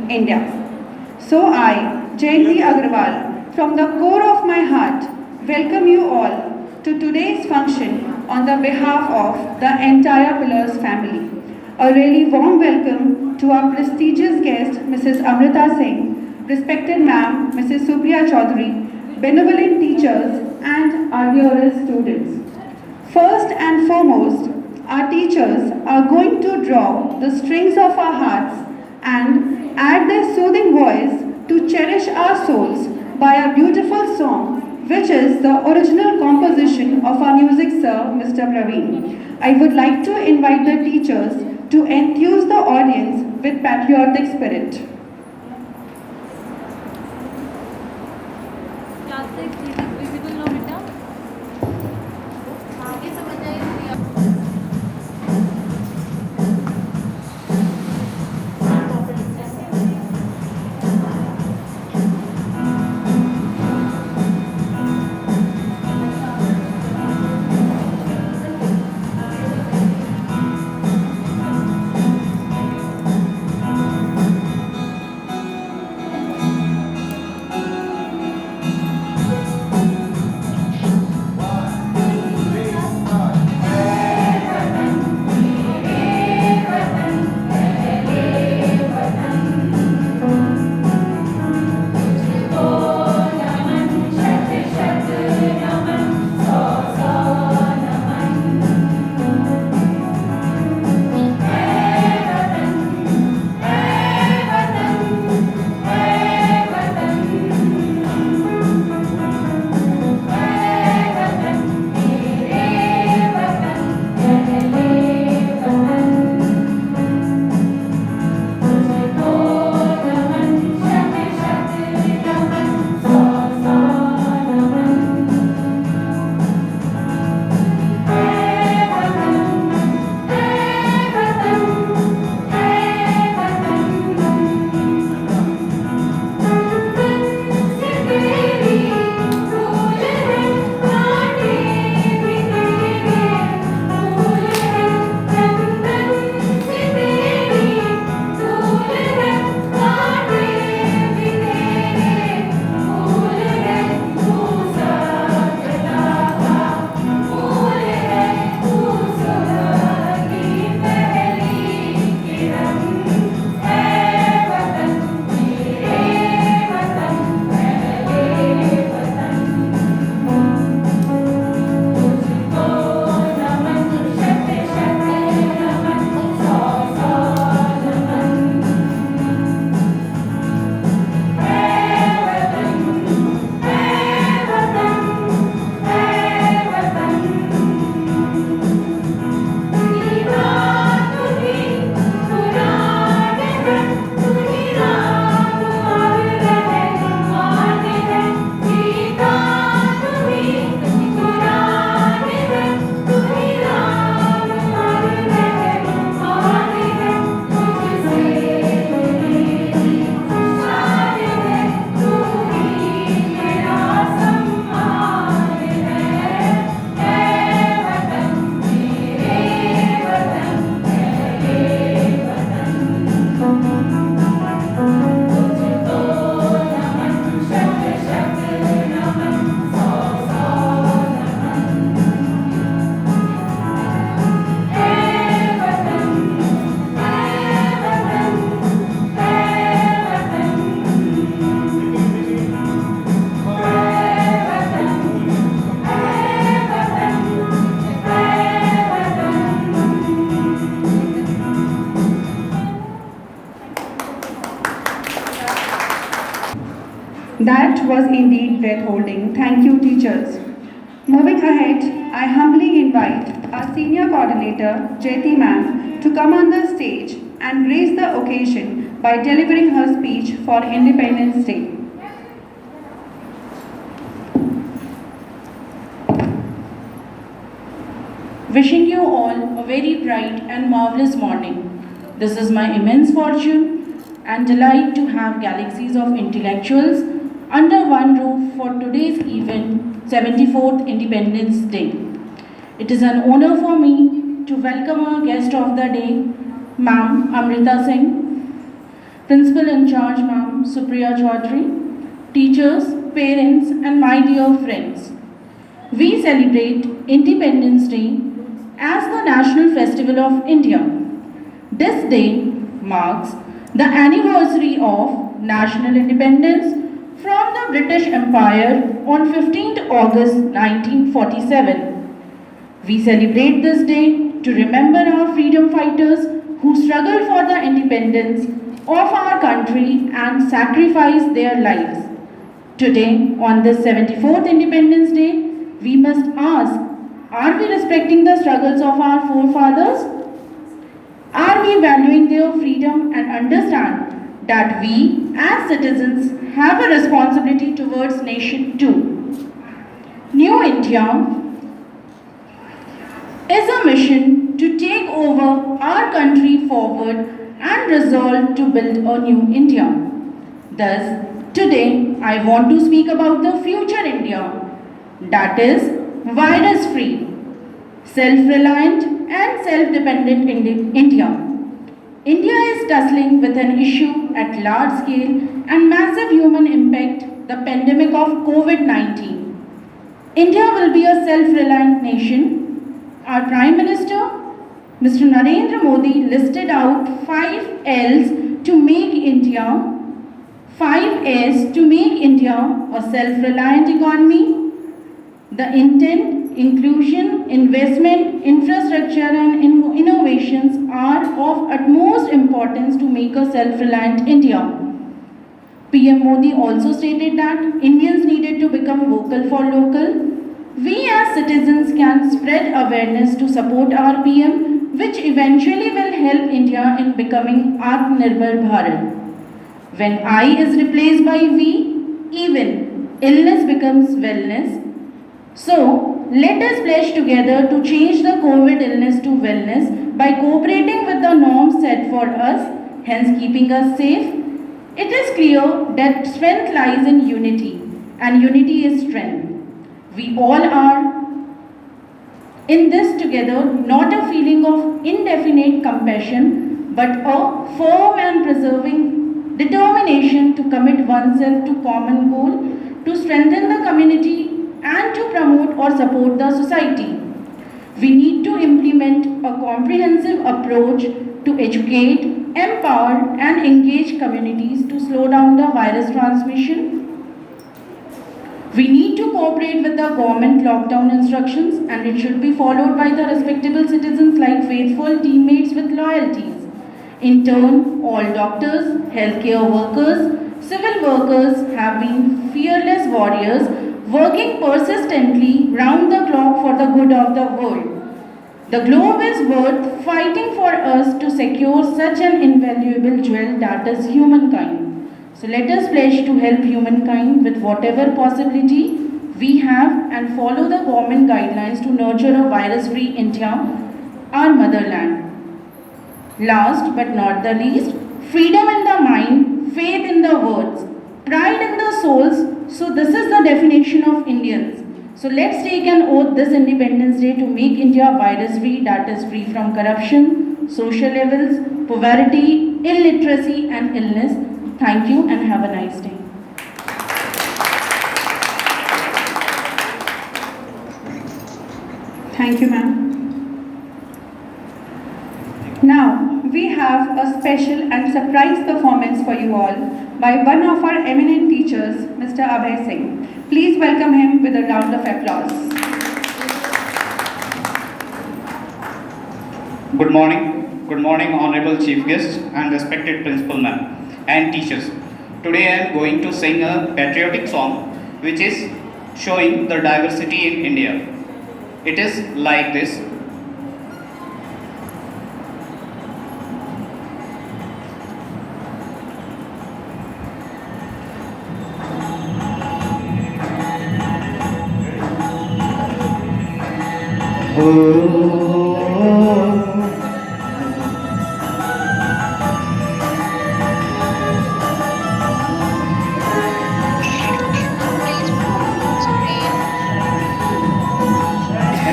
India. So I, Jayanti Agrawal, from the core of my heart, welcome you all to today's function on the behalf of the entire Pillars family. A really warm welcome to our prestigious guest, Mrs. Amrita Singh, respected ma'am, Mrs. Supriya Chaudhary, benevolent teachers, and our dearest students. First and foremost, our teachers are going to draw the strings of our hearts and add their soothing voice to cherish our souls by a beautiful song, which is the original composition of our music sir, Mr. Praveen. I would like to invite the teachers to enthuse the audience with patriotic spirit. Class 6 visible now बेटा आगे समझ जाएगी That was indeed breath-holding. Thank you, teachers. Moving ahead, I humbly invite our senior coordinator, Jyoti ma'am, to come on the stage and grace the occasion by delivering her speech for Independence Day. Wishing you all a very bright and marvelous morning. This is my immense fortune and delight to have galaxies of intellectuals under one roof for today's event, 74th Independence Day. It is an honor for me to welcome our guest of the day, Ma'am Amrita Singh. Principal in charge, Ma'am Supriya Chaudhary, teachers, parents, and my dear friends. We celebrate Independence Day as the national festival of India. This day marks the anniversary of national independence from the British Empire on 15th August 1947. We celebrate this day to remember our freedom fighters who struggled for the independence of our country and sacrificed their lives. Today, on this 74th Independence Day, we must ask, are we respecting the struggles of our forefathers? Are we valuing their freedom and understand that we as citizens have a responsibility towards nation too? New India is a mission to take over our country forward and resolve to build a new India. Thus, today I want to speak about the future India, that is virus-free, self-reliant and self-dependent India. India is tussling with an issue at large scale and massive human impact, the pandemic of COVID-19. India will be a self-reliant nation. Our Prime Minister, Mr. Narendra Modi, listed out 5 L's to make India, 5 A's to make India a self-reliant economy. The intent, inclusion, investment, infrastructure and innovations are of utmost importance to make a self-reliant India. PM Modi also stated that Indians needed to become vocal for local. We as citizens can spread awareness to support our PM, which eventually will help India in becoming Atmanirbhar Bharat. When I is replaced by we, even illness becomes wellness. So, let us pledge together to change the COVID illness to wellness by cooperating with the norms set for us, hence keeping us safe. It is clear that strength lies in unity, and unity is strength. We all are in this together, not a feeling of indefinite compassion, but a firm and preserving determination to commit oneself to common goal, to strengthen the community and to promote or support the society. We need to implement a comprehensive approach to educate, empower and engage communities to slow down the virus transmission. We need to cooperate with the government lockdown instructions and it should be followed by the respectable citizens like faithful teammates with loyalties. In turn, all doctors, healthcare workers, civil workers have been fearless warriors working persistently round the clock for the good of the world. The globe is worth fighting for us to secure such an invaluable jewel that is humankind. So let us pledge to help humankind with whatever possibility we have and follow the government guidelines to nurture a virus-free India, our motherland. Last but not the least, freedom in the mind, faith in the words, pride in the souls. So this is the definition of Indians. So let's take an oath this Independence Day to make India virus-free, that is free from corruption, social evils, poverty, illiteracy and illness. Thank you and have a nice day. Thank you, ma'am. Now, we have a special and surprise performance for you all by one of our eminent teachers, Mr. Abhay Singh. Please welcome him with a round of applause. Good morning, Honorable Chief Guest and respected Principal Ma'am and teachers. Today I am going to sing a patriotic song which is showing the diversity in India. It is like this.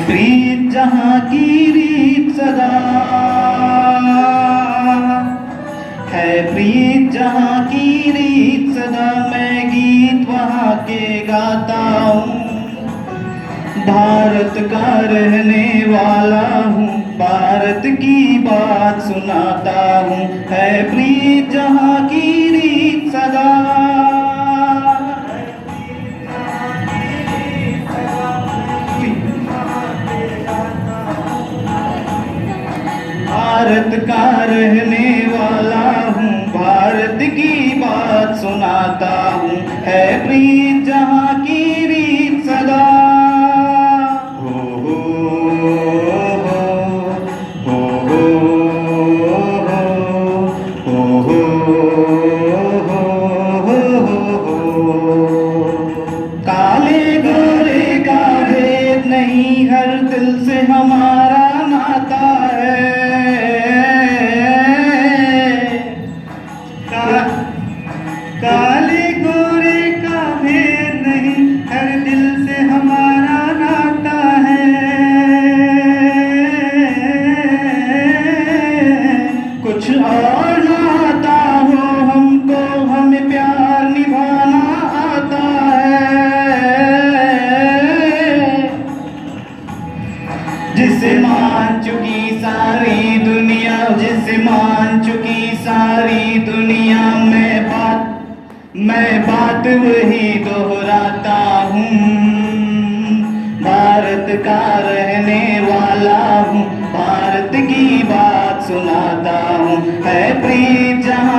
प्रीत जहाँ की रीत सदा है, प्रीत जहाँ के गाता हूँ। भारत का रहने वाला हूँ, भारत की बात सुनाता हूँ। है प्रीत जहाँ की रीत सदा, भारत का रहने वाला हूँ, भारत की बात सुनाता हूँ। है प्रीत जहाँ की रीत सदा। हो हो हो हो हो हो हो। काले गोरे का भेद नहीं, हर दिल से हमारा नाता है। काले गोरे का भेद नहीं, हर दिल से हमारा नाता है। कुछ और नाता हो हमको, हमें प्यार निभाना आता है। जिसे मान चुकी सारी दुनिया, जिसे मान चुकी सारी दुनिया, मैं बात वही दोहराता हूँ। भारत का रहने वाला हूँ, भारत की बात सुनाता हूँ। है प्रीत जहाँ